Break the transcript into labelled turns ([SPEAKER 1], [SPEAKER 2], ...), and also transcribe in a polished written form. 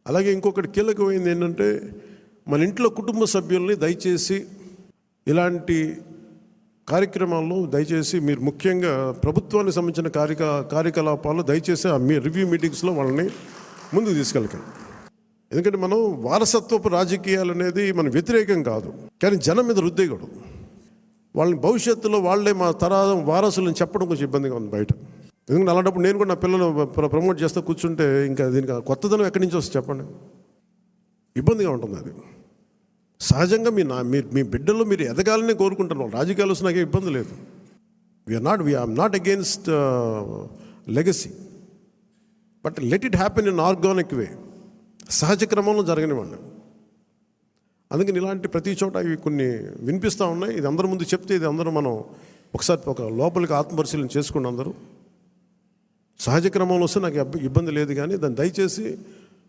[SPEAKER 1] అలాగే ఇంకొకటి కీలకమైంది ఏంటంటే, మన ఇంట్లో కుటుంబ సభ్యుల్ని దయచేసి ఇలాంటి కార్యక్రమాల్లో దయచేసి మీరు ముఖ్యంగా ప్రభుత్వానికి సంబంధించిన కార్యకలాపాలు దయచేసి మీ రివ్యూ మీటింగ్స్లో వాళ్ళని ముందుకు తీసుకెళ్ళకండి. ఎందుకంటే మనం వారసత్వపు రాజకీయాలు అనేది మన వ్యతిరేకం కాదు, కానీ జనం మీద రుద్దేయకూడదు. వాళ్ళని భవిష్యత్తులో వాళ్ళే మా వారసులను చెప్పడం కొంచెం ఇబ్బందిగా ఉంది బయట. ఎందుకంటే అలాంటప్పుడు నేను కూడా నా పిల్లలు ప్రమోట్ చేస్తూ కూర్చుంటే ఇంకా దీనికి కొత్తదనం ఎక్కడి నుంచి వస్తుంది చెప్పండి, ఇబ్బందిగా ఉంటుంది. అది సహజంగా మీ బిడ్డల్లో మీరు ఎదగాలని కోరుకుంటున్నాం. రాజకీయాలు వస్తే నాకే ఇబ్బంది లేదు. We are not against legacy, but let it happen in organic way, సహజ క్రమంలో జరగనివ్వండి. అందుకని ఇలాంటి ప్రతి చోట ఇవి కొన్ని వినిపిస్తూ ఉన్నాయి. ఇది అందరి ముందు చెప్తే ఇది అందరూ మనం ఒకసారి ఒక లోపలికి ఆత్మపరిశీలన చేసుకోండి. అందరూ సహజ క్రమంలో వస్తే నాకు ఇబ్బంది లేదు, కానీ దాన్ని దయచేసి